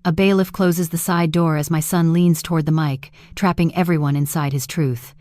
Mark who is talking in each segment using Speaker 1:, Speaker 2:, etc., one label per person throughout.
Speaker 1: A bailiff closes the side door as my son leans toward the mic, trapping everyone inside his truth.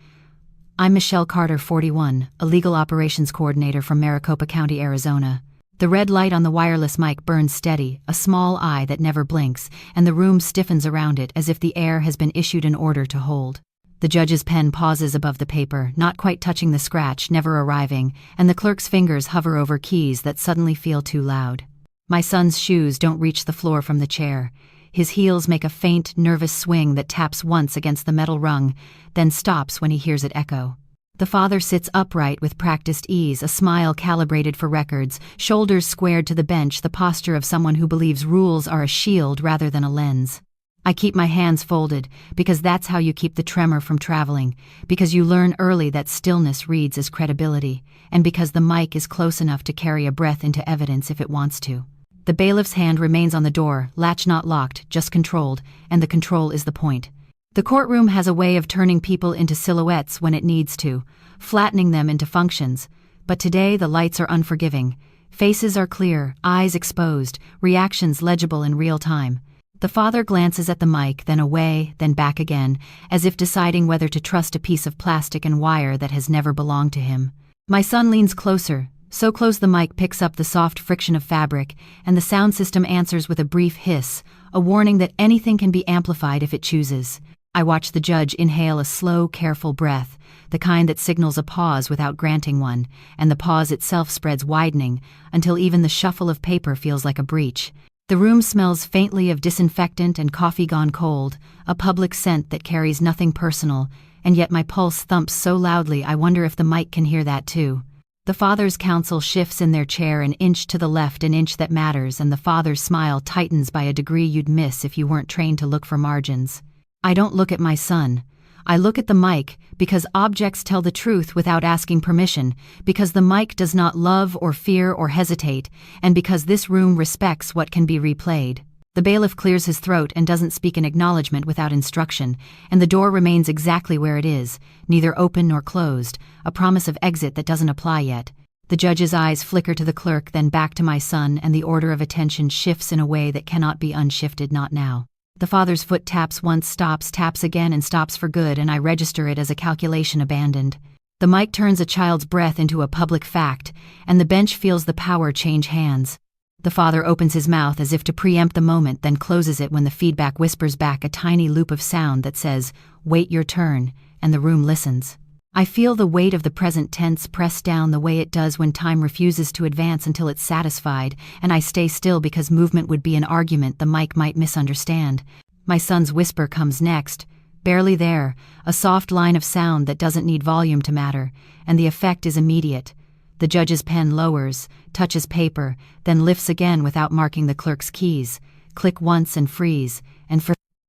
Speaker 1: I'm Michelle Carter, 41, a legal operations coordinator from Maricopa County, Arizona. The red light on the wireless mic burns steady, a small eye that never blinks, and the room stiffens around it as if the air has been issued an order to hold. The judge's pen pauses above the paper, not quite touching the scratch, never arriving, and the clerk's fingers hover over keys that suddenly feel too loud. My son's shoes don't reach the floor from the chair. His heels make a faint, nervous swing that taps once against the metal rung, then stops when he hears it echo. The father sits upright with practiced ease, a smile calibrated for records, shoulders squared to the bench, the posture of someone who believes rules are a shield rather than a lens. I keep my hands folded, because that's how you keep the tremor from traveling, because you learn early that stillness reads as credibility, and because the mic is close enough to carry a breath into evidence if it wants to. The bailiff's hand remains on the door, latch not locked, just controlled, and the control is the point. The courtroom has a way of turning people into silhouettes when it needs to, flattening them into functions. But today the lights are unforgiving. Faces are clear, eyes exposed, reactions legible in real time. The father glances at the mic, then away, then back again, as if deciding whether to trust a piece of plastic and wire that has never belonged to him. My son leans closer, so close the mic picks up the soft friction of fabric, and the sound system answers with a brief hiss, a warning that anything can be amplified if it chooses. I watch the judge inhale a slow, careful breath, the kind that signals a pause without granting one, and the pause itself spreads widening, until even the shuffle of paper feels like a breach. The room smells faintly of disinfectant and coffee gone cold, a public scent that carries nothing personal, and yet my pulse thumps so loudly I wonder if the mic can hear that too. The father's counsel shifts in their chair an inch to the left, an inch that matters, and the father's smile tightens by a degree you'd miss if you weren't trained to look for margins. I don't look at my son. I look at the mic, because objects tell the truth without asking permission, because the mic does not love or fear or hesitate, and because this room respects what can be replayed. The bailiff clears his throat and doesn't speak an acknowledgement without instruction, and the door remains exactly where it is, neither open nor closed, a promise of exit that doesn't apply yet. The judge's eyes flicker to the clerk, then back to my son, and the order of attention shifts in a way that cannot be unshifted, not now. The father's foot taps once, stops, taps again, and stops for good, and I register it as a calculation abandoned. The mic turns a child's breath into a public fact, and the bench feels the power change hands. The father opens his mouth as if to preempt the moment, then closes it when the feedback whispers back a tiny loop of sound that says, "Wait your turn," and the room listens. I feel the weight of the present tense press down the way it does when time refuses to advance until it's satisfied, and I stay still because movement would be an argument the mic might misunderstand. My son's whisper comes next, barely there, a soft line of sound that doesn't need volume to matter, and the effect is immediate. The judge's pen lowers, touches paper, then lifts again without marking the clerk's keys. Click once and freeze, and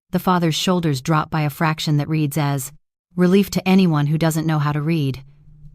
Speaker 1: the father's shoulders drop by a fraction that reads as, "Relief to anyone who doesn't know how to read."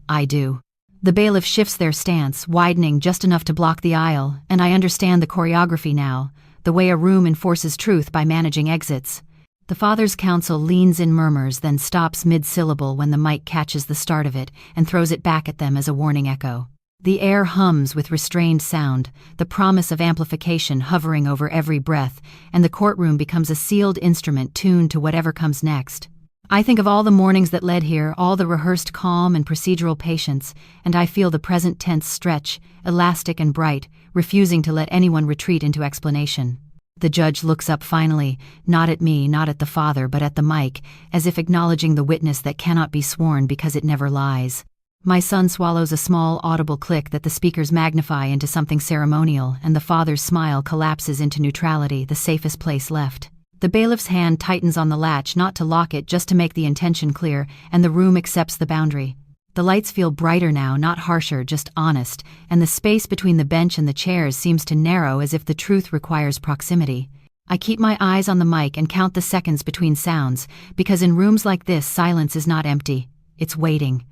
Speaker 1: I do. The bailiff shifts their stance, widening just enough to block the aisle, and I understand the choreography now, the way a room enforces truth by managing exits. The father's counsel leans in murmurs, then stops mid-syllable when the mic catches the start of it and throws it back at them as a warning echo. The air hums with restrained sound, the promise of amplification hovering over every breath, and the courtroom becomes a sealed instrument tuned to whatever comes next. I think of all the mornings that led here, all the rehearsed calm and procedural patience, and I feel the present tense stretch, elastic and bright, refusing to let anyone retreat into explanation. The judge looks up finally, not at me, not at the father, but at the mic, as if acknowledging the witness that cannot be sworn because it never lies. My son swallows a small, audible click that the speakers magnify into something ceremonial, and the father's smile collapses into neutrality, the safest place left. The bailiff's hand tightens on the latch, not to lock it, just to make the intention clear, and the room accepts the boundary. The lights feel brighter now, not harsher, just honest, and the space between the bench and the chairs seems to narrow as if the truth requires proximity. I keep my eyes on the mic and count the seconds between sounds, because in rooms like this, silence is not empty. It's waiting.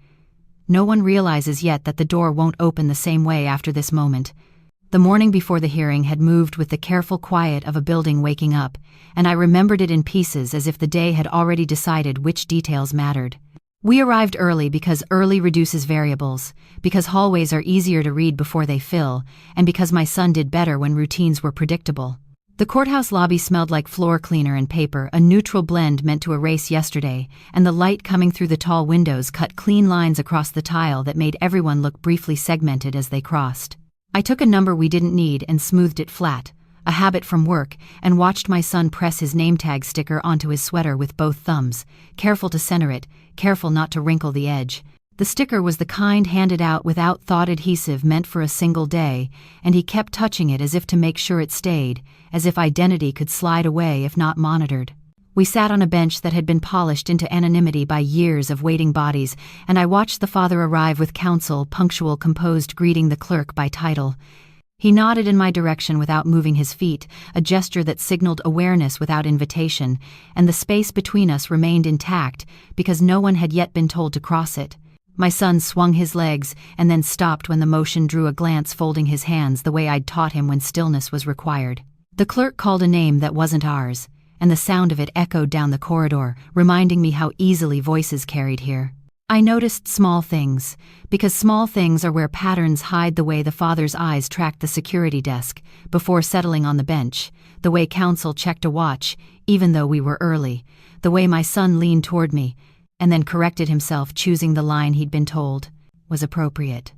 Speaker 1: No one realizes yet that the door won't open the same way after this moment. The morning before the hearing had moved with the careful quiet of a building waking up, and I remembered it in pieces as if the day had already decided which details mattered. We arrived early because early reduces variables, because hallways are easier to read before they fill, and because my son did better when routines were predictable. The courthouse lobby smelled like floor cleaner and paper, a neutral blend meant to erase yesterday, and the light coming through the tall windows cut clean lines across the tile that made everyone look briefly segmented as they crossed. I took a number we didn't need and smoothed it flat, a habit from work, and watched my son press his name tag sticker onto his sweater with both thumbs, careful to center it, careful not to wrinkle the edge. The sticker was the kind handed out without thought adhesive meant for a single day, and he kept touching it as if to make sure it stayed, as if identity could slide away if not monitored. We sat on a bench that had been polished into anonymity by years of waiting bodies, and I watched the father arrive with counsel, punctual, composed, greeting the clerk by title. He nodded in my direction without moving his feet, a gesture that signaled awareness without invitation, and the space between us remained intact because no one had yet been told to cross it. My son swung his legs and then stopped when the motion drew a glance, folding his hands the way I'd taught him when stillness was required. The clerk called a name that wasn't ours, and the sound of it echoed down the corridor, reminding me how easily voices carried here. I noticed small things, because small things are where patterns hide, the way the father's eyes tracked the security desk before settling on the bench, the way counsel checked a watch, even though we were early, the way my son leaned toward me, and then corrected himself, choosing the line he'd been told was appropriate.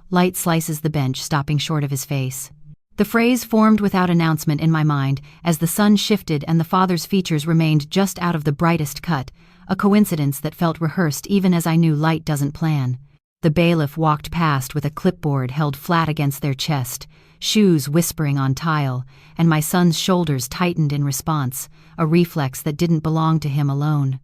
Speaker 1: Light slices the bench, stopping short of his face. The phrase formed without announcement in my mind as the sun shifted and the father's features remained just out of the brightest cut, a coincidence that felt rehearsed even as I knew light doesn't plan. The bailiff walked past with a clipboard held flat against their chest, shoes whispering on tile, and my son's shoulders tightened in response, a reflex that didn't belong to him alone.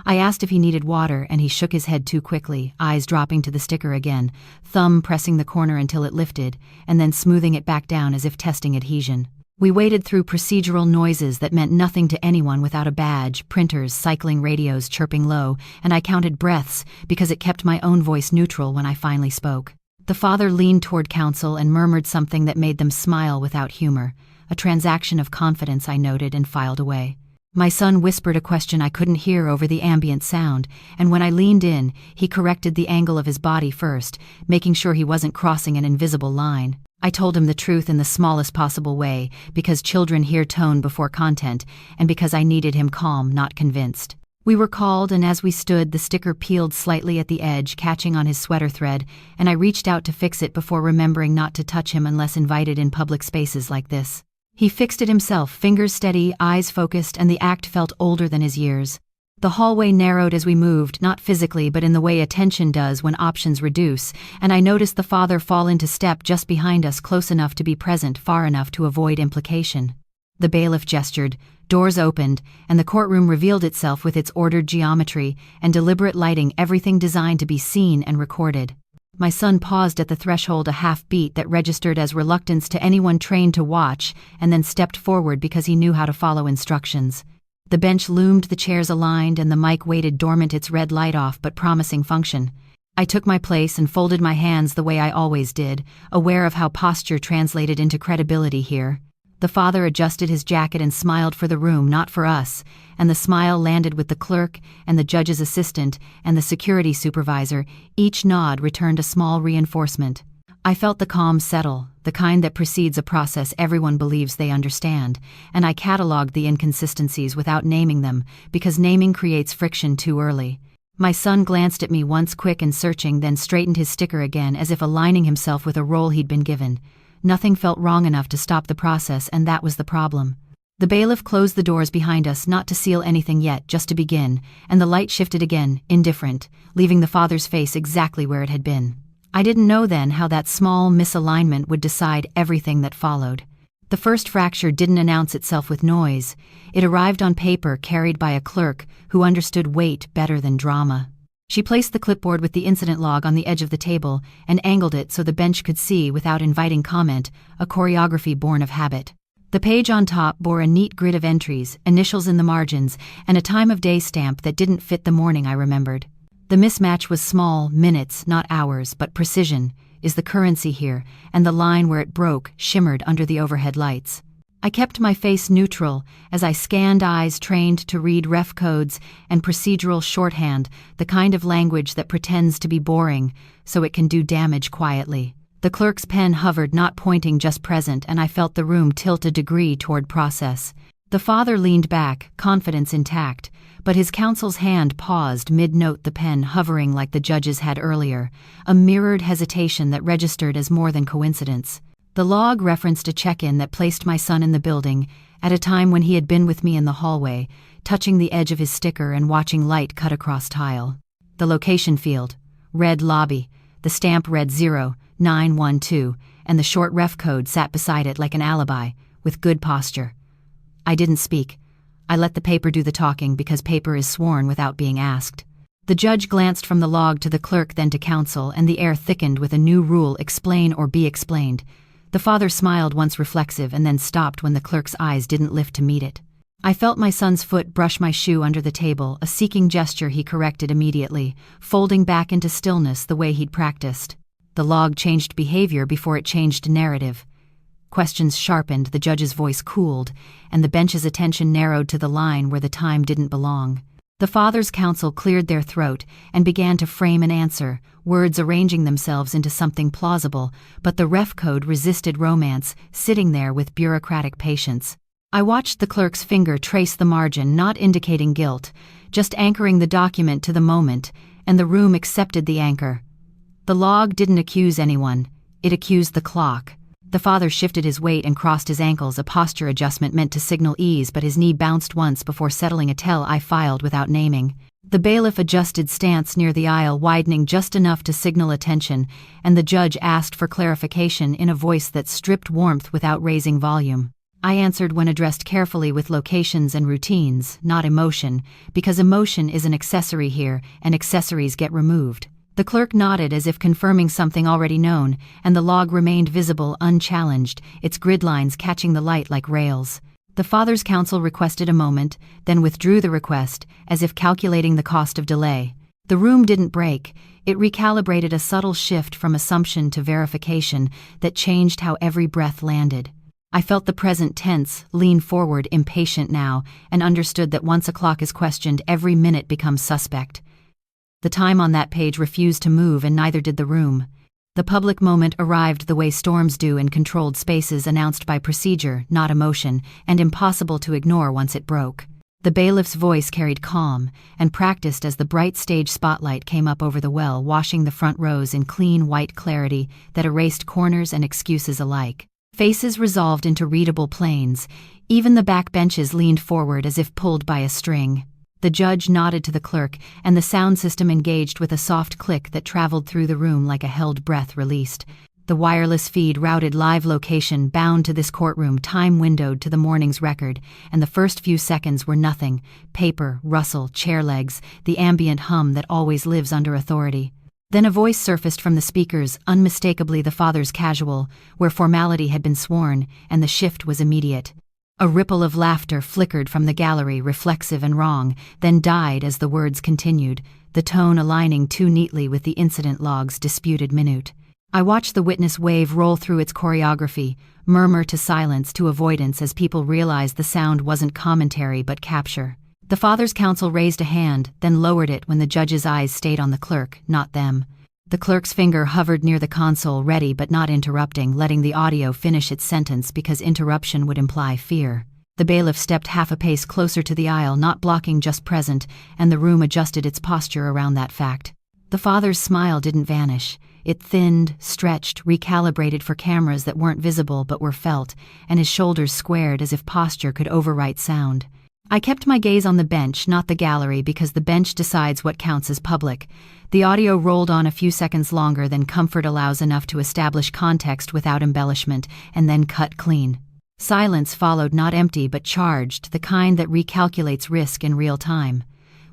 Speaker 1: I asked if he needed water, and he shook his head too quickly, eyes dropping to the sticker again, thumb pressing the corner until it lifted, and then smoothing it back down as if testing adhesion. We waded through procedural noises that meant nothing to anyone without a badge, printers, cycling radios chirping low, and I counted breaths because it kept my own voice neutral when I finally spoke. The father leaned toward counsel and murmured something that made them smile without humor, a transaction of confidence, I noted, and filed away. My son whispered a question I couldn't hear over the ambient sound, and when I leaned in, he corrected the angle of his body first, making sure he wasn't crossing an invisible line. I told him the truth in the smallest possible way, because children hear tone before content, and because I needed him calm, not convinced. We were called, and as we stood, the sticker peeled slightly at the edge, catching on his sweater thread, and I reached out to fix it before remembering not to touch him unless invited in public spaces like this. He fixed it himself, fingers steady, eyes focused, and the act felt older than his years. The hallway narrowed as we moved, not physically but in the way attention does when options reduce, and I noticed the father fall into step just behind us, close enough to be present, far enough to avoid implication. The bailiff gestured, doors opened, and the courtroom revealed itself with its ordered geometry and deliberate lighting, everything designed to be seen and recorded. My son paused at the threshold, a half-beat that registered as reluctance to anyone trained to watch, and then stepped forward because he knew how to follow instructions. The bench loomed, the chairs aligned, and the mic waited dormant, its red light off but promising function. I took my place and folded my hands the way I always did, aware of how posture translated into credibility here. The father adjusted his jacket and smiled for the room, not for us, and the smile landed with the clerk and the judge's assistant and the security supervisor. Each nod returned a small reinforcement. I felt the calm settle, the kind that precedes a process everyone believes they understand, and I catalogued the inconsistencies without naming them, because naming creates friction too early. My son glanced at me once, quick and searching, then straightened his sticker again as if aligning himself with a role he'd been given. Nothing felt wrong enough to stop the process, and that was the problem. The bailiff closed the doors behind us, not to seal anything yet, just to begin, and the light shifted again, indifferent, leaving the father's face exactly where it had been. I didn't know then how that small misalignment would decide everything that followed. The first fracture didn't announce itself with noise. It arrived on paper, carried by a clerk who understood weight better than drama. She placed the clipboard with the incident log on the edge of the table and angled it so the bench could see without inviting comment, a choreography born of habit. The page on top bore a neat grid of entries, initials in the margins, and a time of day stamp that didn't fit the morning I remembered. The mismatch was small, minutes, not hours, but precision is the currency here, and the line where it broke shimmered under the overhead lights. I kept my face neutral as I scanned, eyes trained to read ref codes and procedural shorthand, the kind of language that pretends to be boring so it can do damage quietly. The clerk's pen hovered, not pointing, just present, and I felt the room tilt a degree toward process. The father leaned back, confidence intact, but his counsel's hand paused mid-note, the pen hovering like the judge's had earlier, a mirrored hesitation that registered as more than coincidence. The log referenced a check-in that placed my son in the building at a time when he had been with me in the hallway, touching the edge of his sticker and watching light cut across tile. The location field, red lobby, the stamp read 0912, and the short ref code sat beside it like an alibi, with good posture. I didn't speak. I let the paper do the talking because paper is sworn without being asked. The judge glanced from the log to the clerk, then to counsel, and the air thickened with a new rule: explain or be explained. The father smiled once, reflexive, and then stopped when the clerk's eyes didn't lift to meet it. I felt my son's foot brush my shoe under the table, a seeking gesture he corrected immediately, folding back into stillness the way he'd practiced. The log changed behavior before it changed narrative. Questions sharpened, the judge's voice cooled, and the bench's attention narrowed to the line where the time didn't belong. The father's counsel cleared their throat and began to frame an answer, words arranging themselves into something plausible, but the ref code resisted romance, sitting there with bureaucratic patience. I watched the clerk's finger trace the margin, not indicating guilt, just anchoring the document to the moment, and the room accepted the anchor. The log didn't accuse anyone, it accused the clock. The father shifted his weight and crossed his ankles, a posture adjustment meant to signal ease, but his knee bounced once before settling, a tell I filed without naming. The bailiff adjusted stance near the aisle, widening just enough to signal attention, and the judge asked for clarification in a voice that stripped warmth without raising volume. I answered when addressed carefully, with locations and routines, not emotion, because emotion is an accessory here, and accessories get removed. The clerk nodded as if confirming something already known, and the log remained visible, unchallenged, its grid lines catching the light like rails. The father's counsel requested a moment, then withdrew the request, as if calculating the cost of delay. The room didn't break, it recalibrated, a subtle shift from assumption to verification that changed how every breath landed. I felt the present tense, lean forward, impatient now, and understood that once a clock is questioned, every minute becomes suspect. The time on that page refused to move, and neither did the room. The public moment arrived the way storms do, in controlled spaces, announced by procedure, not emotion, and impossible to ignore once it broke. The bailiff's voice carried calm, and practiced as the bright stage spotlight came up over the well, washing the front rows in clean white clarity that erased corners and excuses alike. Faces resolved into readable planes, even the back benches leaned forward as if pulled by a string. The judge nodded to the clerk, and the sound system engaged with a soft click that traveled through the room like a held breath released. The wireless feed routed live location bound to this courtroom, time windowed to the morning's record, and the first few seconds were nothing: paper, rustle, chair legs, the ambient hum that always lives under authority. Then a voice surfaced from the speakers, unmistakably the father's casual, where formality had been sworn, and the shift was immediate. A ripple of laughter flickered from the gallery, reflexive and wrong, then died as the words continued, the tone aligning too neatly with the incident log's disputed minute. I watched the witness wave roll through its choreography, murmur to silence, to avoidance, as people realized the sound wasn't commentary but capture. The father's counsel raised a hand, then lowered it when the judge's eyes stayed on the clerk, not them. The clerk's finger hovered near the console, ready but not interrupting, letting the audio finish its sentence because interruption would imply fear. The bailiff stepped half a pace closer to the aisle, not blocking, just present, and the room adjusted its posture around that fact. The father's smile didn't vanish. It thinned, stretched, recalibrated for cameras that weren't visible but were felt, and his shoulders squared as if posture could overwrite sound. I kept my gaze on the bench, not the gallery, because the bench decides what counts as public. The audio rolled on a few seconds longer than comfort allows, enough to establish context without embellishment, and then cut clean. Silence followed, not empty but charged, the kind that recalculates risk in real time.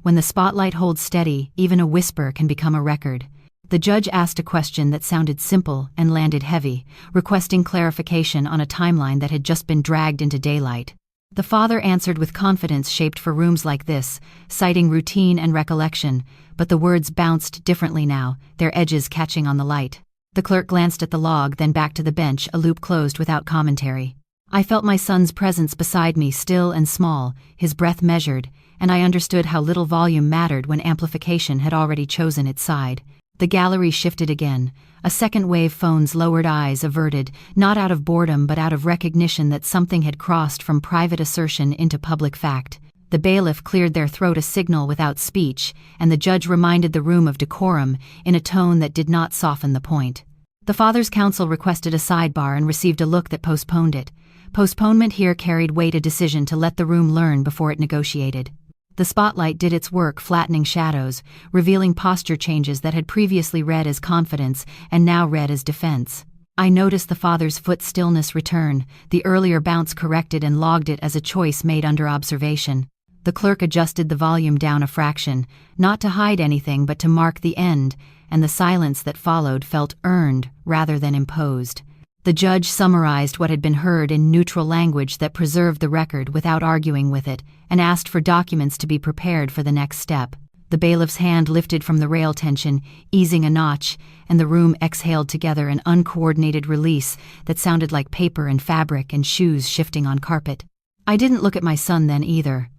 Speaker 1: When the spotlight holds steady, even a whisper can become a record. The judge asked a question that sounded simple and landed heavy, requesting clarification on a timeline that had just been dragged into daylight. The father answered with confidence shaped for rooms like this, citing routine and recollection, but the words bounced differently now, their edges catching on the light. The clerk glanced at the log, then back to the bench, a loop closed without commentary. I felt my son's presence beside me, still and small, his breath measured, and I understood how little volume mattered when amplification had already chosen its side. The gallery shifted again. A second wave phone's lowered eyes averted, not out of boredom but out of recognition that something had crossed from private assertion into public fact. The bailiff cleared their throat a signal without speech, and the judge reminded the room of decorum in a tone that did not soften the point. The father's counsel requested a sidebar and received a look that postponed it. Postponement here carried weight, a decision to let the room learn before it negotiated. The spotlight did its work, flattening shadows, revealing posture changes that had previously read as confidence and now read as defense. I noticed the father's foot stillness return, the earlier bounce corrected and logged it as a choice made under observation. The clerk adjusted the volume down a fraction, not to hide anything but to mark the end, and the silence that followed felt earned rather than imposed. The judge summarized what had been heard in neutral language that preserved the record without arguing with it, and asked for documents to be prepared for the next step. The bailiff's hand lifted from the rail tension, easing a notch, and the room exhaled together an uncoordinated release that sounded like paper and fabric and shoes shifting on carpet. I didn't look at my son then either.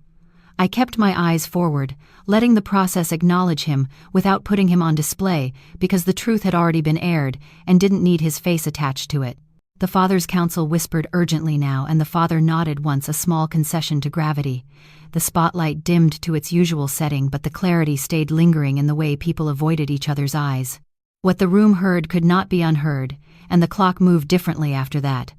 Speaker 1: I kept my eyes forward, letting the process acknowledge him without putting him on display, because the truth had already been aired and didn't need his face attached to it. The father's counsel whispered urgently now, and the father nodded once, a small concession to gravity. The spotlight dimmed to its usual setting, but the clarity stayed lingering in the way people avoided each other's eyes. What the room heard could not be unheard, and the clock moved differently after that.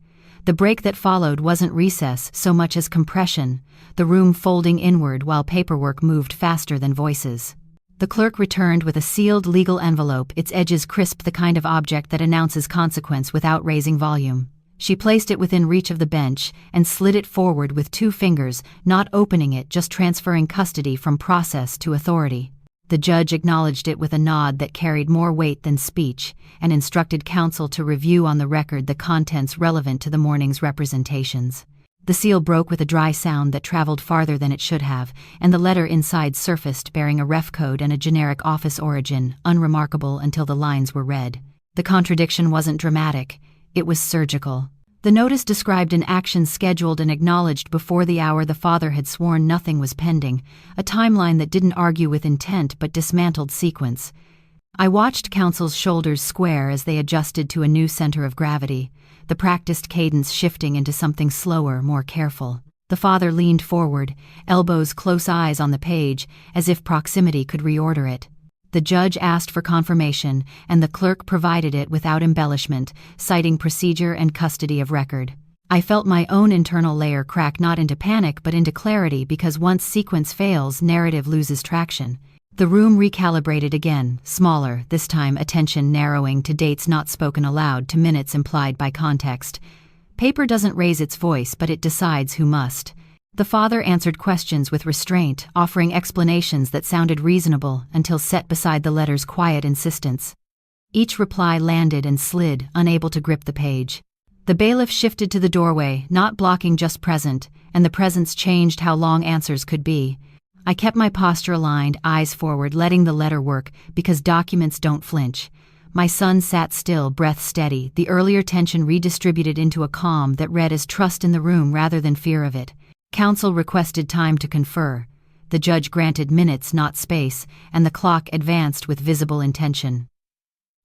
Speaker 1: The break that followed wasn't recess so much as compression, the room folding inward while paperwork moved faster than voices. The clerk returned with a sealed legal envelope, its edges crisp, the kind of object that announces consequence without raising volume. She placed it within reach of the bench and slid it forward with 2 fingers, not opening it, just transferring custody from process to authority. The judge acknowledged it with a nod that carried more weight than speech, and instructed counsel to review on the record the contents relevant to the morning's representations. The seal broke with a dry sound that traveled farther than it should have, and the letter inside surfaced bearing a ref code and a generic office origin, unremarkable until the lines were read. The contradiction wasn't dramatic, it was surgical. The notice described an action scheduled and acknowledged before the hour the father had sworn nothing was pending, a timeline that didn't argue with intent but dismantled sequence. I watched counsel's shoulders square as they adjusted to a new center of gravity, the practiced cadence shifting into something slower, more careful. The father leaned forward, elbows close, eyes on the page, as if proximity could reorder it. The judge asked for confirmation, and the clerk provided it without embellishment, citing procedure and custody of record. I felt my own internal layer crack, not into panic but into clarity, because once sequence fails, narrative loses traction. The room recalibrated again, smaller, this time attention narrowing to dates not spoken aloud, to minutes implied by context. Paper doesn't raise its voice, but it decides who must. The father answered questions with restraint, offering explanations that sounded reasonable until set beside the letter's quiet insistence. Each reply landed and slid, unable to grip the page. The bailiff shifted to the doorway, not blocking, just present, and the presence changed how long answers could be. I kept my posture aligned, eyes forward, letting the letter work, because documents don't flinch. My son sat still, breath steady, the earlier tension redistributed into a calm that read as trust in the room rather than fear of it. Counsel requested time to confer. The judge granted minutes, not space, and the clock advanced with visible intention.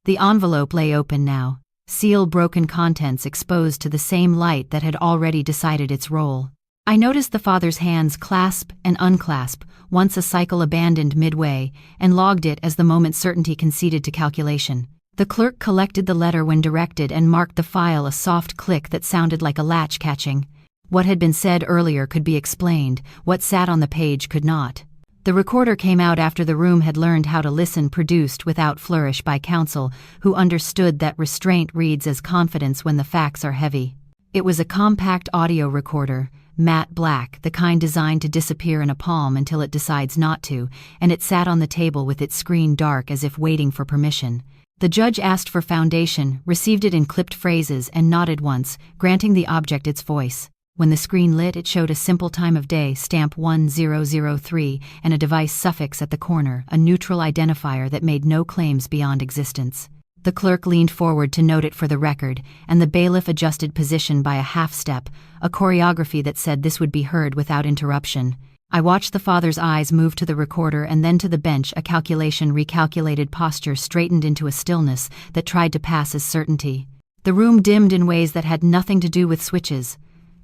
Speaker 1: The envelope lay open now, seal, broken contents exposed to the same light that had already decided its role. I noticed the father's hands clasp and unclasp, once a cycle abandoned midway, and logged it as the moment's certainty conceded to calculation. The clerk collected the letter when directed and marked the file, a soft click that sounded like a latch catching. What had been said earlier could be explained, what sat on the page could not. The recorder came out after the room had learned how to listen, produced without flourish by counsel, who understood that restraint reads as confidence when the facts are heavy. It was a compact audio recorder, matte black, the kind designed to disappear in a palm until it decides not to, and it sat on the table with its screen dark as if waiting for permission. The judge asked for foundation, received it in clipped phrases, and nodded once, granting the object its voice. When the screen lit, it showed a simple time of day, stamp 1003, and a device suffix at the corner, a neutral identifier that made no claims beyond existence. The clerk leaned forward to note it for the record, and the bailiff adjusted position by a half step, a choreography that said this would be heard without interruption. I watched the father's eyes move to the recorder and then to the bench. A recalculated posture straightened into a stillness that tried to pass as certainty. The room dimmed in ways that had nothing to do with switches.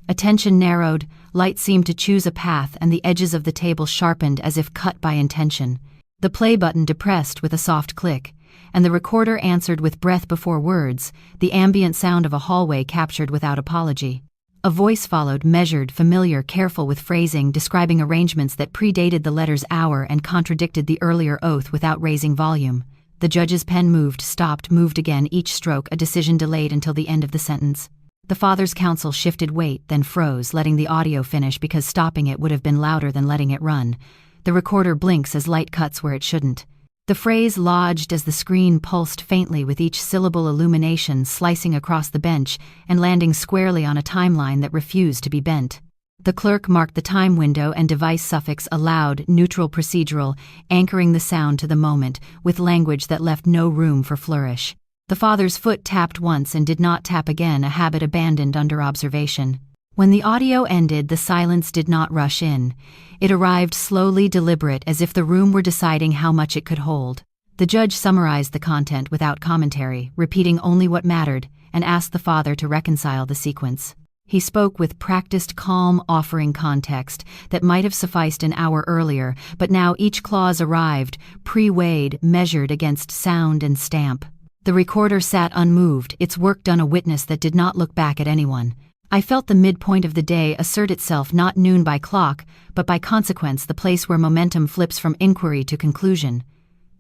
Speaker 1: Attention narrowed, light seemed to choose a path, and the edges of the table sharpened as if cut by intention. The play button depressed with a soft click, and the recorder answered with breath before words, the ambient sound of a hallway captured without apology. A voice followed, measured, familiar, careful with phrasing, describing arrangements that predated the letter's hour and contradicted the earlier oath without raising volume. The judge's pen moved, stopped, moved again, each stroke a decision delayed until the end of the sentence. The father's counsel shifted weight, then froze, letting the audio finish because stopping it would have been louder than letting it run. The recorder blinks as light cuts where it shouldn't. The phrase lodged as the screen pulsed faintly with each syllable, illumination slicing across the bench and landing squarely on a timeline that refused to be bent. The clerk marked the time window and device suffix allowed, neutral, procedural, anchoring the sound to the moment with language that left no room for flourish. The father's foot tapped once and did not tap again, a habit abandoned under observation. When the audio ended, the silence did not rush in. It arrived slowly, deliberate, as if the room were deciding how much it could hold. The judge summarized the content without commentary, repeating only what mattered, and asked the father to reconcile the sequence. He spoke with practiced calm, offering context that might have sufficed an hour earlier, but now each clause arrived, pre-weighed, measured against sound and stamp. The recorder sat unmoved, its work done, a witness that did not look back at anyone. I felt the midpoint of the day assert itself, not noon by clock, but by consequence, the place where momentum flips from inquiry to conclusion.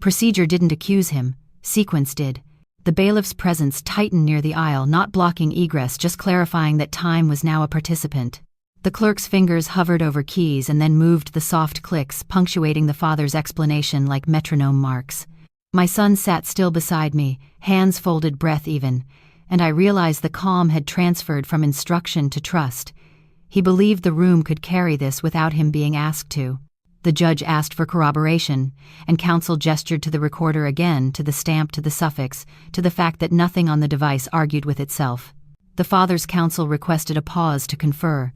Speaker 1: Procedure didn't accuse him, sequence did. The bailiff's presence tightened near the aisle, not blocking egress, just clarifying that time was now a participant. The clerk's fingers hovered over keys and then moved the soft clicks, punctuating the father's explanation like metronome marks. My son sat still beside me, hands folded, breath even, and I realized the calm had transferred from instruction to trust. He believed the room could carry this without him being asked to. The judge asked for corroboration, and counsel gestured to the recorder again, to the stamp, to the suffix, to the fact that nothing on the device argued with itself. The father's counsel requested a pause to confer.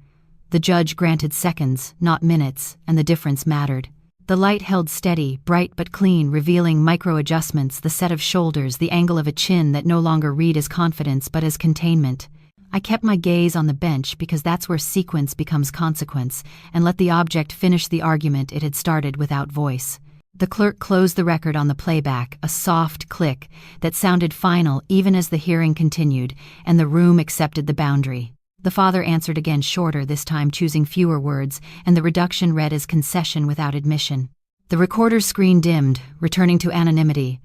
Speaker 1: The judge granted seconds, not minutes, and the difference mattered. The light held steady, bright but clean, revealing micro-adjustments, the set of shoulders, the angle of a chin that no longer read as confidence but as containment. I kept my gaze on the bench because that's where sequence becomes consequence, and let the object finish the argument it had started without voice. The clerk closed the record on the playback, a soft click that sounded final even as the hearing continued, and the room accepted the boundary. The father answered again, shorter this time, choosing fewer words, and the reduction read as concession without admission. The recorder's screen dimmed, returning to anonymity,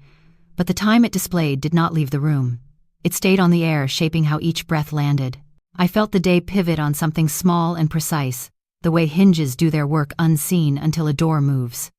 Speaker 1: but the time it displayed did not leave the room. It stayed on the air, shaping how each breath landed. I felt the day pivot on something small and precise, the way hinges do their work unseen until a door moves.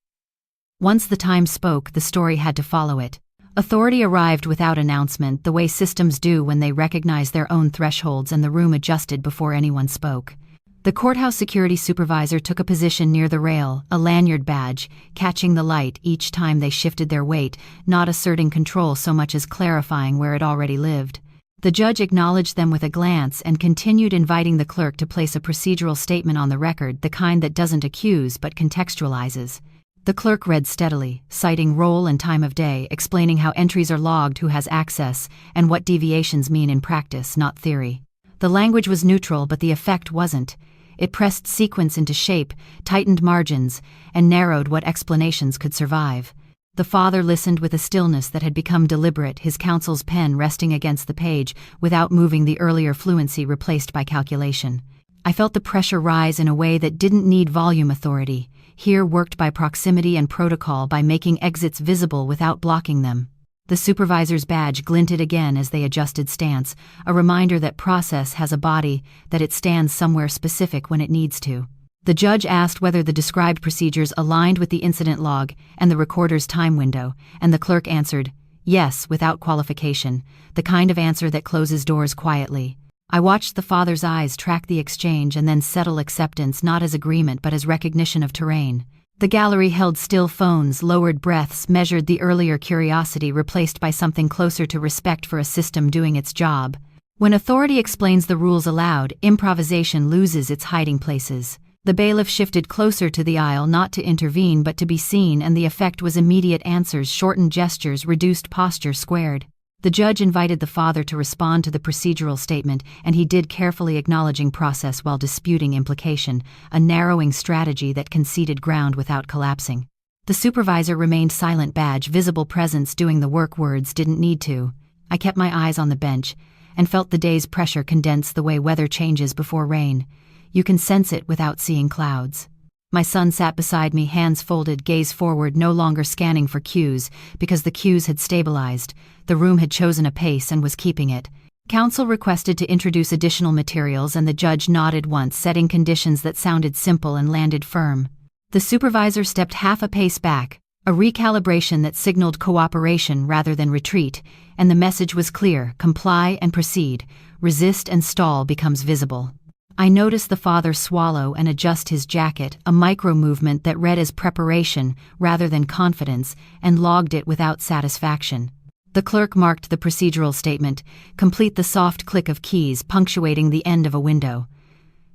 Speaker 1: Once the time spoke, the story had to follow it. Authority arrived without announcement, the way systems do when they recognize their own thresholds, and the room adjusted before anyone spoke. The courthouse security supervisor took a position near the rail, a lanyard badge, catching the light each time they shifted their weight, not asserting control so much as clarifying where it already lived. The judge acknowledged them with a glance and continued, inviting the clerk to place a procedural statement on the record, the kind that doesn't accuse but contextualizes. The clerk read steadily, citing role and time of day, explaining how entries are logged, who has access, and what deviations mean in practice, not theory. The language was neutral, but the effect wasn't. It pressed sequence into shape, tightened margins, and narrowed what explanations could survive. The father listened with a stillness that had become deliberate, his counsel's pen resting against the page, without moving, the earlier fluency replaced by calculation. I felt the pressure rise in a way that didn't need volume. Authority here worked by proximity and protocol, by making exits visible without blocking them. The supervisor's badge glinted again as they adjusted stance, a reminder that process has a body, that it stands somewhere specific when it needs to. The judge asked whether the described procedures aligned with the incident log and the recorder's time window, and the clerk answered, yes, without qualification, the kind of answer that closes doors quietly. I watched the father's eyes track the exchange and then settle acceptance, not as agreement but as recognition of terrain. The gallery held still, phones, lowered breaths, measured, the earlier curiosity replaced by something closer to respect for a system doing its job. When authority explains the rules aloud, improvisation loses its hiding places. The bailiff shifted closer to the aisle, not to intervene but to be seen, and the effect was immediate: answers, shortened gestures, reduced posture, squared. The judge invited the father to respond to the procedural statement, and he did, carefully acknowledging process while disputing implication, a narrowing strategy that conceded ground without collapsing. The supervisor remained silent, badge, visible presence doing the work, words didn't need to. I kept my eyes on the bench, and felt the day's pressure condense the way weather changes before rain. You can sense it without seeing clouds. My son sat beside me, hands folded, gaze forward, no longer scanning for cues, because the cues had stabilized. The room had chosen a pace and was keeping it. Counsel requested to introduce additional materials, and the judge nodded once, setting conditions that sounded simple and landed firm. The supervisor stepped half a pace back, a recalibration that signaled cooperation rather than retreat, and the message was clear: comply and proceed. Resist and stall becomes visible. I noticed the father swallow and adjust his jacket, a micro-movement that read as preparation rather than confidence, and logged it without satisfaction. The clerk marked the procedural statement, complete, the soft click of keys punctuating the end of a window.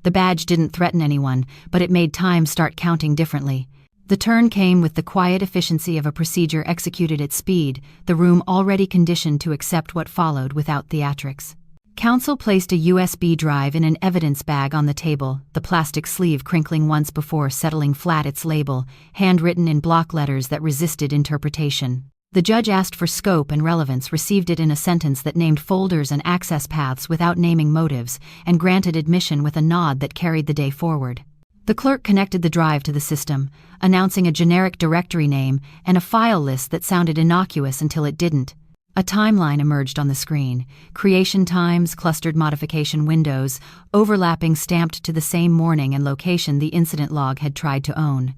Speaker 1: The badge didn't threaten anyone, but it made time start counting differently. The turn came with the quiet efficiency of a procedure executed at speed, the room already conditioned to accept what followed without theatrics. Counsel placed a USB drive in an evidence bag on the table, the plastic sleeve crinkling once before settling flat, its label, handwritten in block letters that resisted interpretation. The judge asked for scope and relevance, received it in a sentence that named folders and access paths without naming motives, and granted admission with a nod that carried the day forward. The clerk connected the drive to the system, announcing a generic directory name and a file list that sounded innocuous until it didn't. A timeline emerged on the screen: creation times, clustered modification windows, overlapping, stamped to the same morning and location the incident log had tried to own.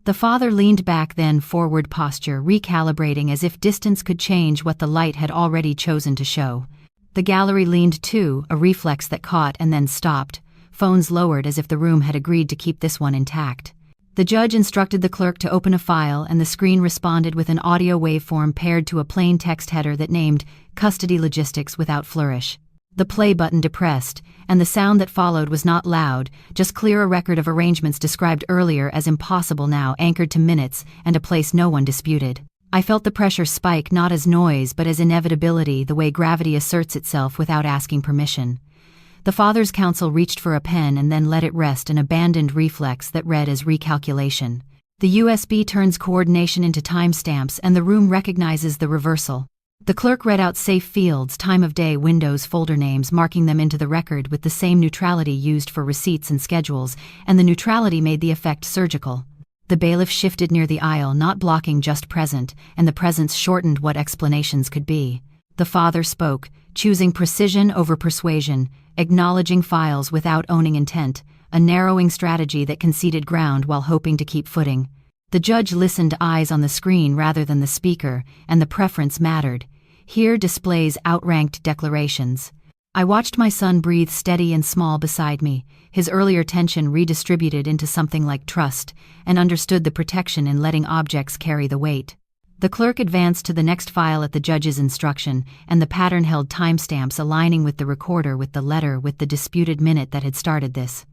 Speaker 1: The father leaned back, then forward, posture recalibrating as if distance could change what the light had already chosen to show. The gallery leaned too, a reflex that caught and then stopped, phones lowered as if the room had agreed to keep this one intact. The judge instructed the clerk to open a file, and the screen responded with an audio waveform paired to a plain text header that named Custody Logistics without flourish. The play button depressed, and the sound that followed was not loud, just clear, a record of arrangements described earlier as impossible now anchored to minutes and a place no one disputed. I felt the pressure spike, not as noise but as inevitability, the way gravity asserts itself without asking permission. The father's counsel reached for a pen and then let it rest, an abandoned reflex that read as recalculation. The USB turns coordination into timestamps, and the room recognizes the reversal. The clerk read out safe fields, time of day, windows, folder names, marking them into the record with the same neutrality used for receipts and schedules, and the neutrality made the effect surgical. The bailiff shifted near the aisle, not blocking, just present, and the presence shortened what explanations could be. The father spoke, choosing precision over persuasion, acknowledging files without owning intent, a narrowing strategy that conceded ground while hoping to keep footing. The judge listened, eyes on the screen rather than the speaker, and the preference mattered. Here displays outranked declarations. I watched my son breathe steady and small beside me, his earlier tension redistributed into something like trust, and understood the protection in letting objects carry the weight. The clerk advanced to the next file at the judge's instruction, and the pattern held timestamps aligning with the recorder, with the letter, with the disputed minute that had started this.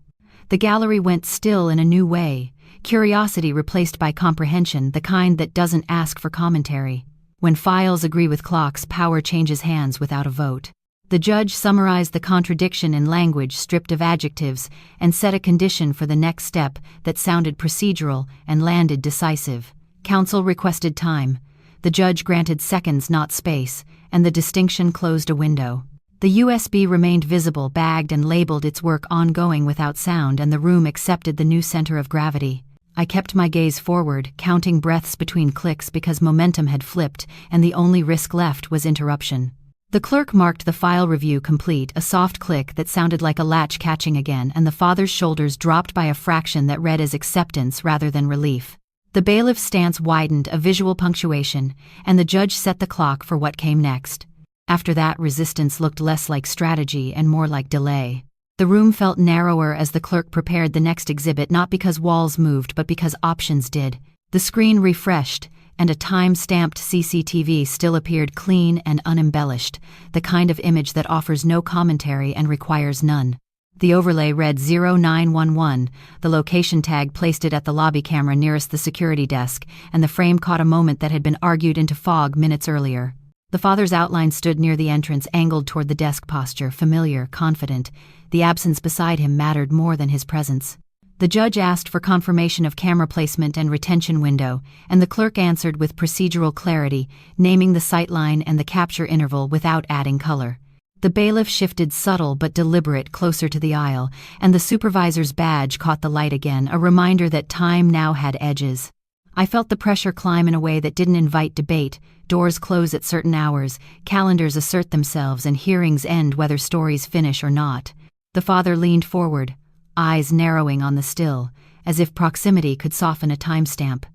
Speaker 1: The gallery went still in a new way, curiosity replaced by comprehension, the kind that doesn't ask for commentary. When files agree with clocks, power changes hands without a vote. The judge summarized the contradiction in language stripped of adjectives and set a condition for the next step that sounded procedural and landed decisive. Counsel requested time. The judge granted seconds, not space, and the distinction closed a window. The USB remained visible, bagged and labeled, its work ongoing without sound, and the room accepted the new center of gravity. I kept my gaze forward, counting breaths between clicks because momentum had flipped, and the only risk left was interruption. The clerk marked the file review complete, a soft click that sounded like a latch catching again, and the father's shoulders dropped by a fraction that read as acceptance rather than relief. The bailiff's stance widened, a visual punctuation, and the judge set the clock for what came next. After that, resistance looked less like strategy and more like delay. The room felt narrower as the clerk prepared the next exhibit, not because walls moved but because options did. The screen refreshed, and a time-stamped CCTV still appeared, clean and unembellished, the kind of image that offers no commentary and requires none. The overlay read 0911, the location tag placed it at the lobby camera nearest the security desk, and the frame caught a moment that had been argued into fog minutes earlier. The father's outline stood near the entrance, angled toward the desk posture, familiar, confident. The absence beside him mattered more than his presence. The judge asked for confirmation of camera placement and retention window, and the clerk answered with procedural clarity, naming the sightline and the capture interval without adding color. The bailiff shifted subtle but deliberate closer to the aisle, and the supervisor's badge caught the light again, a reminder that time now had edges. I felt the pressure climb in a way that didn't invite debate. Doors close at certain hours, calendars assert themselves, and hearings end whether stories finish or not. The father leaned forward, eyes narrowing on the still, as if proximity could soften a timestamp.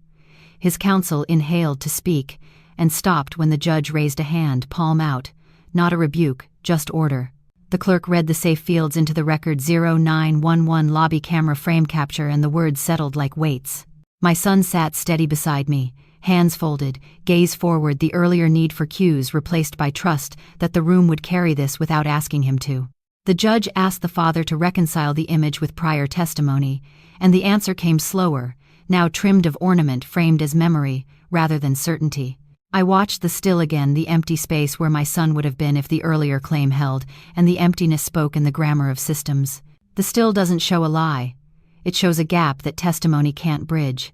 Speaker 1: His counsel inhaled to speak, and stopped when the judge raised a hand, palm out. Not a rebuke, just order. The clerk read the safe fields into the record 0911 lobby camera frame capture, and the words settled like weights. My son sat steady beside me, hands folded, gaze forward, the earlier need for cues replaced by trust that the room would carry this without asking him to. The judge asked the father to reconcile the image with prior testimony, and the answer came slower, now trimmed of ornament, framed as memory, rather than certainty. I watched the still again, the empty space where my son would have been if the earlier claim held, and the emptiness spoke in the grammar of systems. The still doesn't show a lie. It shows a gap that testimony can't bridge.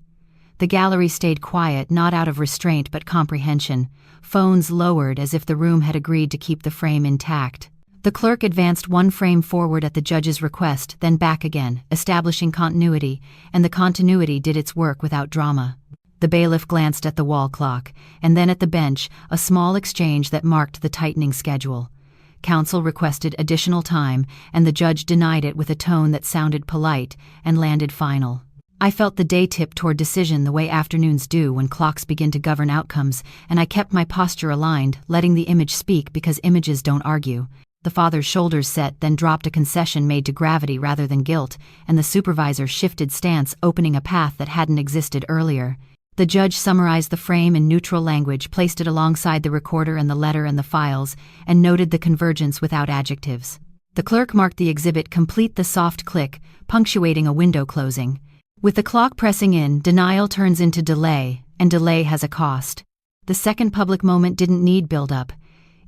Speaker 1: The gallery stayed quiet, not out of restraint but comprehension, phones lowered as if the room had agreed to keep the frame intact. The clerk advanced one frame forward at the judge's request, then back again, establishing continuity, and the continuity did its work without drama. The bailiff glanced at the wall clock, and then at the bench, a small exchange that marked the tightening schedule. Counsel requested additional time, and the judge denied it with a tone that sounded polite and landed final. I felt the day tip toward decision the way afternoons do when clocks begin to govern outcomes, and I kept my posture aligned, letting the image speak because images don't argue. The father's shoulders set, then dropped, a concession made to gravity rather than guilt, and the supervisor shifted stance, opening a path that hadn't existed earlier. The judge summarized the frame in neutral language, placed it alongside the recorder and the letter and the files, and noted the convergence without adjectives. The clerk marked the exhibit complete, the soft click, punctuating a window closing. With the clock pressing in, denial turns into delay, and delay has a cost. The second public moment didn't need build-up.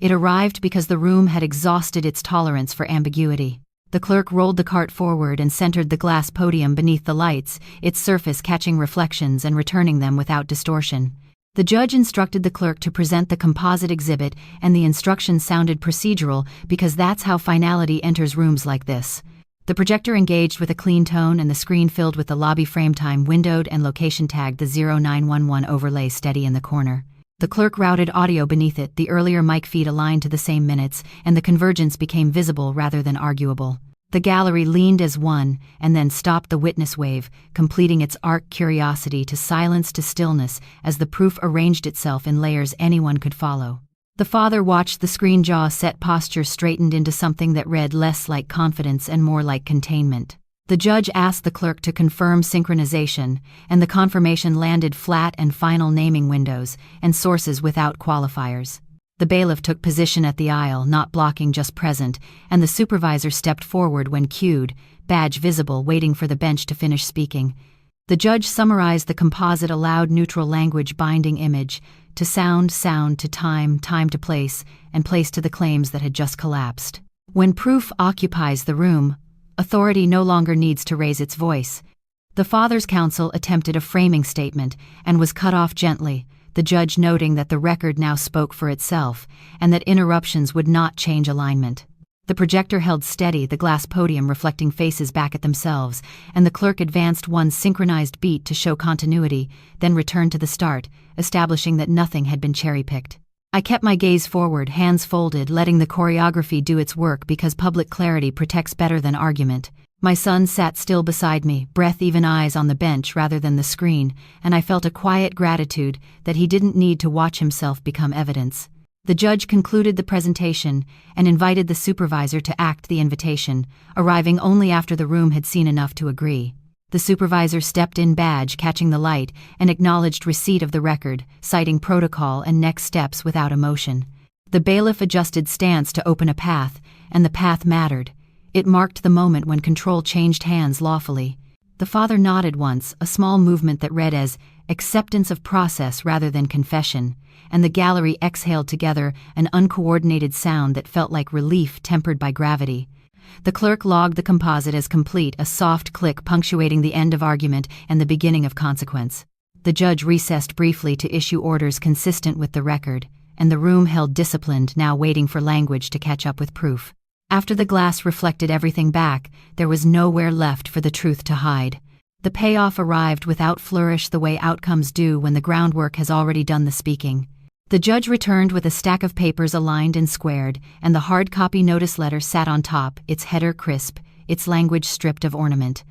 Speaker 1: It arrived because the room had exhausted its tolerance for ambiguity. The clerk rolled the cart forward and centered the glass podium beneath the lights, its surface catching reflections and returning them without distortion. The judge instructed the clerk to present the composite exhibit, and the instruction sounded procedural because that's how finality enters rooms like this. The projector engaged with a clean tone, and the screen filled with the lobby frame time windowed and location tagged, the 0911 overlay steady in the corner. The clerk routed audio beneath it, the earlier mic feed aligned to the same minutes, and the convergence became visible rather than arguable. The gallery leaned as one, and then stopped, the witness wave, completing its arc, curiosity to silence to stillness, as the proof arranged itself in layers anyone could follow. The father watched the screen, jaw set, posture straightened into something that read less like confidence and more like containment. The judge asked the clerk to confirm synchronization, and the confirmation landed flat and final, naming windows and sources without qualifiers. The bailiff took position at the aisle, not blocking, just present, and the supervisor stepped forward when cued, badge visible, waiting for the bench to finish speaking. The judge summarized the composite, a loud neutral language binding image, to sound, sound to time, time to place, and place to the claims that had just collapsed. When proof occupies the room, authority no longer needs to raise its voice. The father's counsel attempted a framing statement and was cut off gently, the judge noting that the record now spoke for itself and that interruptions would not change alignment. The projector held steady, the glass podium reflecting faces back at themselves, and the clerk advanced one synchronized beat to show continuity, then returned to the start, establishing that nothing had been cherry-picked. I kept my gaze forward, hands folded, letting the choreography do its work because public clarity protects better than argument. My son sat still beside me, breath even, eyes on the bench rather than the screen, and I felt a quiet gratitude that he didn't need to watch himself become evidence. The judge concluded the presentation and invited the supervisor to act the invitation, arriving only after the room had seen enough to agree. The supervisor stepped in, badge catching the light, and acknowledged receipt of the record, citing protocol and next steps without emotion. The bailiff adjusted stance to open a path, and the path mattered. It marked the moment when control changed hands lawfully. The father nodded once, a small movement that read as acceptance of process rather than confession, and the gallery exhaled together, an uncoordinated sound that felt like relief tempered by gravity. The clerk logged the composite as complete, a soft click punctuating the end of argument and the beginning of consequence. The judge recessed briefly to issue orders consistent with the record, and the room held disciplined, now waiting for language to catch up with proof. After the glass reflected everything back, there was nowhere left for the truth to hide. The payoff arrived without flourish, the way outcomes do when the groundwork has already done the speaking. The judge returned with a stack of papers aligned and squared, and the hard copy notice letter sat on top, its header crisp, its language stripped of ornament.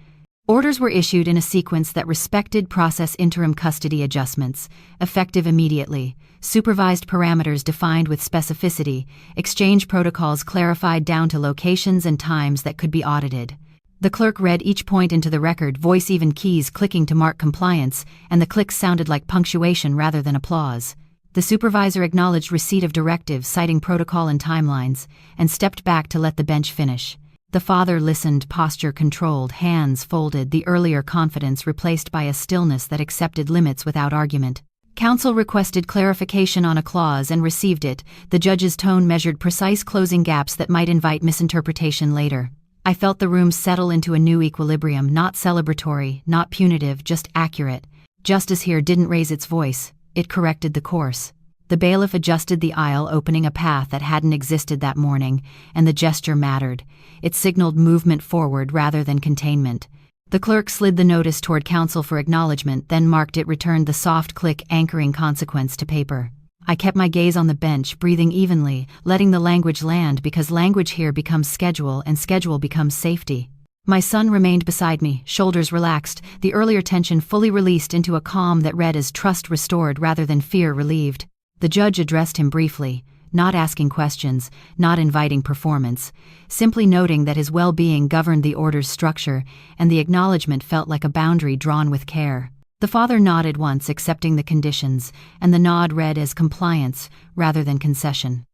Speaker 1: Orders were issued in a sequence that respected process: interim custody adjustments, effective immediately, supervised parameters defined with specificity, exchange protocols clarified down to locations and times that could be audited. The clerk read each point into the record, voice even keys clicking to mark compliance, and the clicks sounded like punctuation rather than applause. The supervisor acknowledged receipt of directives citing protocol and timelines, and stepped back to let the bench finish. The father listened, posture controlled, hands folded, the earlier confidence replaced by a stillness that accepted limits without argument. Counsel requested clarification on a clause and received it. The judge's tone measured precise closing gaps that might invite misinterpretation later. I felt the room settle into a new equilibrium, not celebratory, not punitive, just accurate. Justice here didn't raise its voice, it corrected the course. The bailiff adjusted the aisle, opening a path that hadn't existed that morning, and the gesture mattered. It signaled movement forward rather than containment. The clerk slid the notice toward counsel for acknowledgement, then marked it, returned the soft click anchoring consequence to paper. I kept my gaze on the bench, breathing evenly, letting the language land, because language here becomes schedule and schedule becomes safety. My son remained beside me, shoulders relaxed, the earlier tension fully released into a calm that read as trust restored rather than fear relieved. The judge addressed him briefly, not asking questions, not inviting performance, simply noting that his well-being governed the order's structure, and the acknowledgement felt like a boundary drawn with care. The father nodded once, accepting the conditions, and the nod read as compliance rather than concession.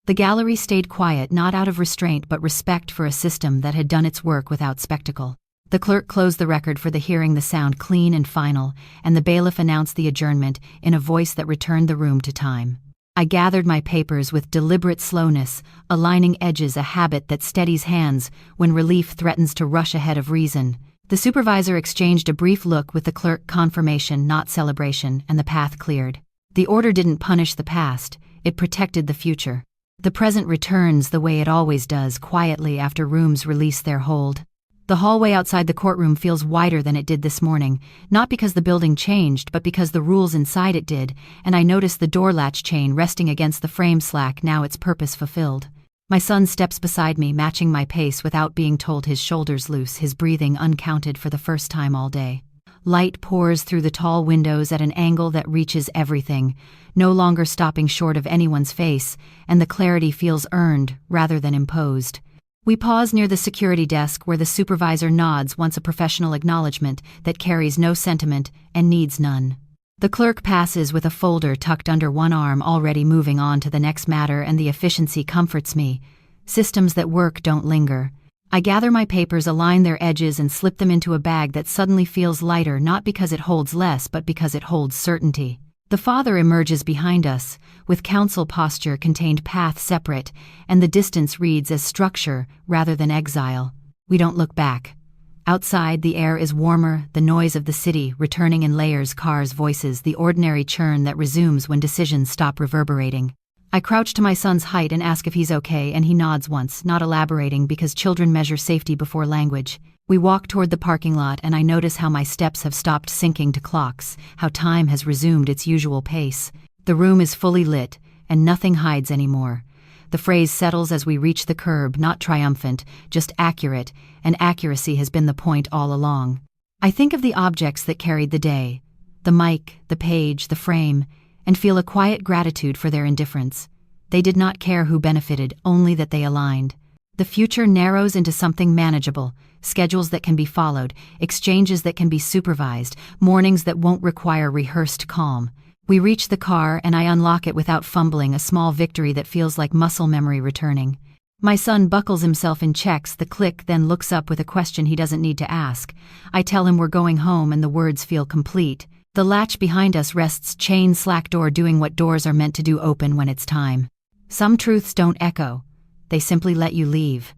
Speaker 1: The gallery stayed quiet, not out of restraint but respect for a system that had done its work without spectacle. The clerk closed the record for the hearing, the sound clean and final, and the bailiff announced the adjournment in a voice that returned the room to time. I gathered my papers with deliberate slowness, aligning edges, a habit that steadies hands when relief threatens to rush ahead of reason. The supervisor exchanged a brief look with the clerk, confirmation, not celebration, and the path cleared. The order didn't punish the past, it protected the future. The present returns the way it always does, quietly after rooms release their hold. The hallway outside the courtroom feels wider than it did this morning, not because the building changed but because the rules inside it did, and I noticed the door latch chain resting against the frame slack, now its purpose fulfilled. My son steps beside me, matching my pace without being told, his shoulders loose, his breathing uncounted for the first time all day. Light pours through the tall windows at an angle that reaches everything, no longer stopping short of anyone's face, and the clarity feels earned rather than imposed. We pause near the security desk where the supervisor nods once, a professional acknowledgement that carries no sentiment and needs none. The clerk passes with a folder tucked under one arm, already moving on to the next matter, and the efficiency comforts me. Systems that work don't linger. I gather my papers, align their edges, and slip them into a bag that suddenly feels lighter, not because it holds less but because it holds certainty. The father emerges behind us, with counsel posture contained, path separate, and the distance reads as structure rather than exile. We don't look back. Outside, the air is warmer, the noise of the city returning in layers, cars, voices, the ordinary churn that resumes when decisions stop reverberating. I crouch to my son's height and ask if he's okay, and he nods once, not elaborating because children measure safety before language. We walk toward the parking lot, and I notice how my steps have stopped syncing to clocks, how time has resumed its usual pace. The room is fully lit, and nothing hides anymore. The phrase settles as we reach the curb, not triumphant, just accurate, and accuracy has been the point all along. I think of the objects that carried the day, the mic, the page, the frame, and feel a quiet gratitude for their indifference. They did not care who benefited, only that they aligned. The future narrows into something manageable, schedules that can be followed, exchanges that can be supervised, mornings that won't require rehearsed calm. We reach the car and I unlock it without fumbling, a small victory that feels like muscle memory returning. My son buckles himself in checks the click, then looks up with a question he doesn't need to ask. I tell him we're going home and the words feel complete. The latch behind us rests, chain slack door doing what doors are meant to do, open when it's time. Some truths don't echo. They simply let you leave.